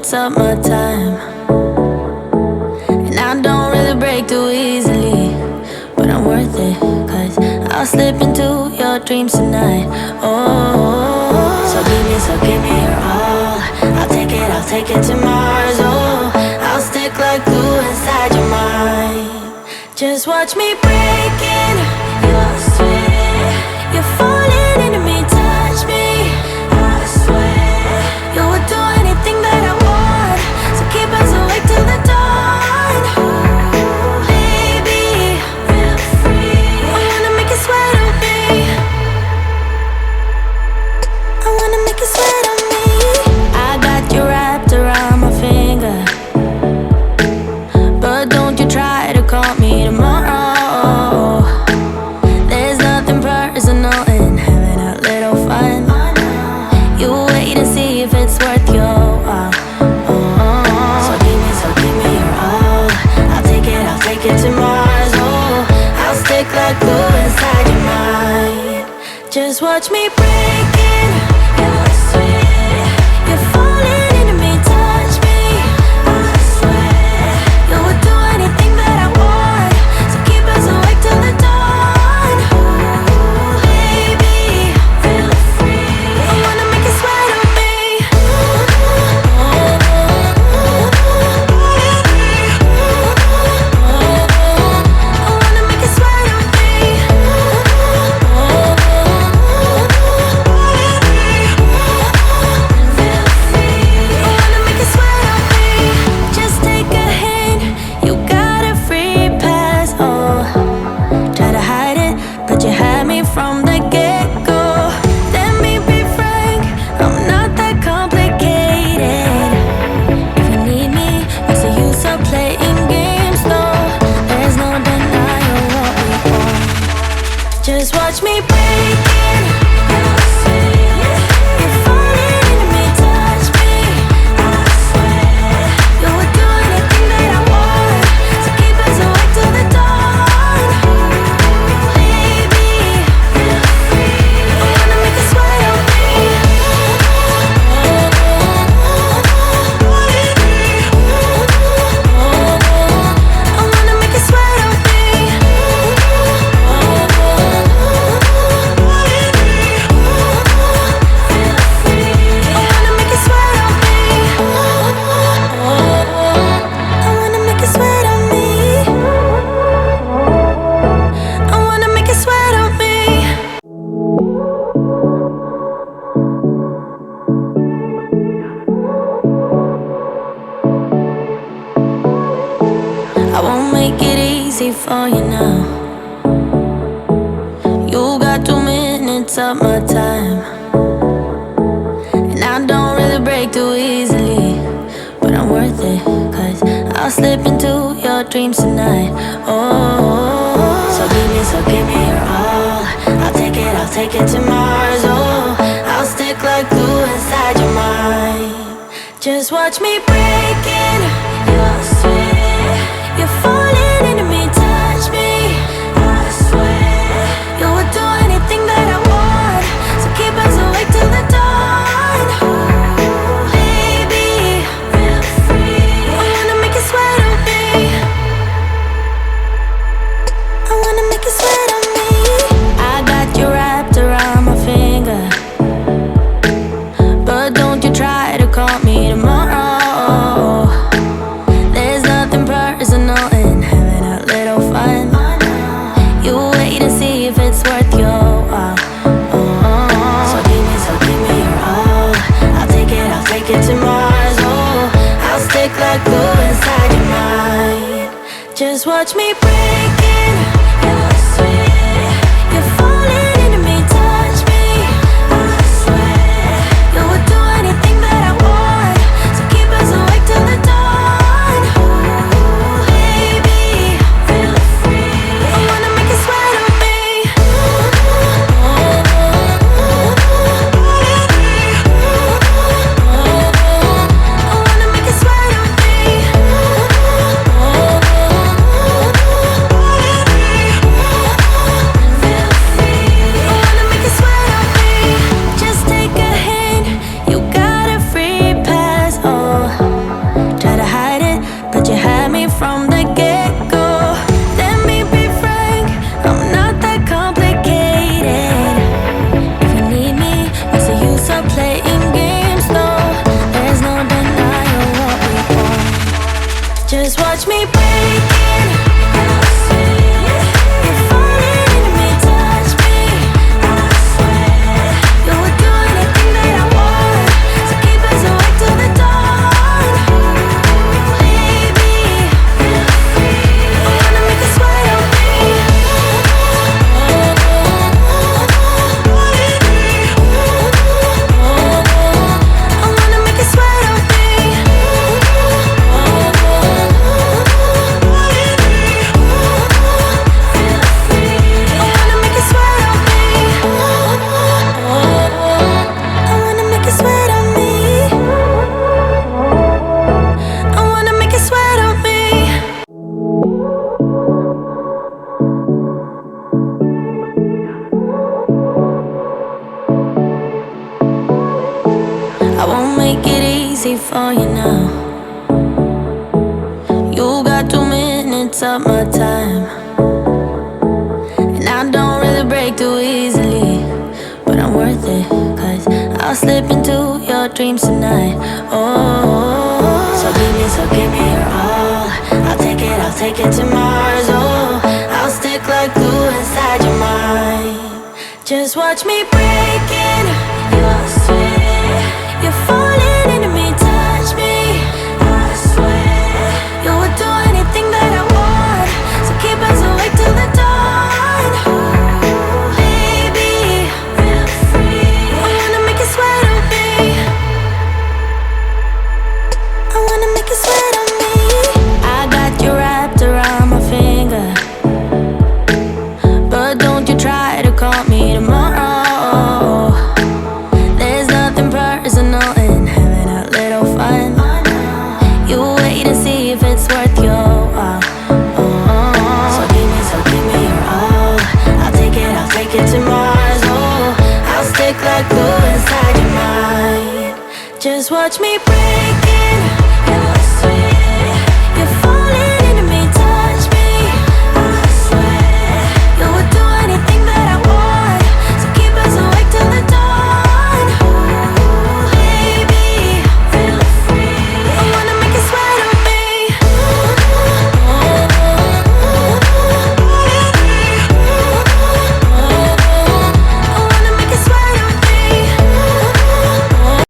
minutes of my time. And I don't really break too easily, but I'm worth it, 'cause I'll slip into your dreams tonight. Oh, so give me your all. I'll take it to Mars. Oh, I'll stick like glue inside your mind. Just watch me breaking your sweat. You're falling into me, touch me, I swear. You would do anything that I want, so keep us awake till the dawn. Ooh, baby, feel free. I wanna make you sweat on me. I wanna make you sweat on me. I got you wrapped around my finger, but don't you try to call me tomorrow. There's nothing personal in having a little fun. You wait and see if it's worth your while. So give me your all. I'll take it to Mars. Oh, I'll stick like glue inside your mind. Just watch me breaking your sweat. You're falling into me, touch me, I swear. You would do anything that I want, so keep us awake till the dawn. Ooh, baby, feel free. I wanna make you sweat on me. I wanna make you sweat on me. Feel free. I wanna make you sweat on me. Just take a hint, you got a free pass. Oh, try to hide it, but you had me from the get-go. Let me be frank, I'm not that complicated. If you need me, what's the use of playing games? No, there's no denying what we want. Just watch me breaking your sweat. You're falling into me, touch me, I swear. You would do anything that I want, so keep us awake till the dawn. Ooh, baby, feel free. I wanna make you sweat on me. I wanna make you sweat on me. Feel free. I wanna make you sweat on me. I wanna make you sweat on me. I wanna make you sweat on me. I won't make it easy for you now. You got 2 minutes of my time, and I don't really break too easily, but I'm worth it, 'cause I'll slip into your dreams tonight. Oh, so give me your all. I'll take it to Mars. Oh, I'll stick like glue inside your mind. Just watch me breaking your sweat. You're falling into me, touch me, I swear. You would do anything that I want, so keep us awake till the dawn. Ooh, baby, feel free. I wanna make you sweat on me. I wanna make you sweat on me. I got you wrapped around my finger, but don't you try to call me tomorrow. There's nothing personal in having a little fun. You wait and see if it's worth your while. So give me your all. I'll take it to Mars. Oh, I'll stick like glue inside your mind. Just watch me breaking your sweat. You're falling into me, touch me, I swear. You would do anything that I want, so keep us awake till the dawn. Ooh, baby, feel free. I wanna make you sweat on me. I wanna make you sweat on me. Just watch me breaking. I swear you're falling into me, touch me. I swear you would do anything that I want, so keep us awake till the dawn. Baby, feel free. I wanna make you sweat on me. I wanna make you sweat on me. For you now, you got 2 minutes of my time, and I don't really break too easily, but I'm worth it, 'cause I'll slip into your dreams tonight. Oh, so give me your all. I'll take it to Mars. Oh, I'll stick like glue inside your mind. Just watch me breaking. You're sweet, you're falling into me, touch me. I swear you would do anything that I want, so keep us awake till the dawn. Baby, feel free. I wanna make you sweat on me. I wanna make you sweat on me. I got you wrapped around my finger, but don't you try to call me tomorrow. There's nothing personal in having a little fun. You wait and see if it's worth your while. So give me your all. I'll take it to Mars. Oh, I'll stick like glue inside your mind. Just watch me breathe.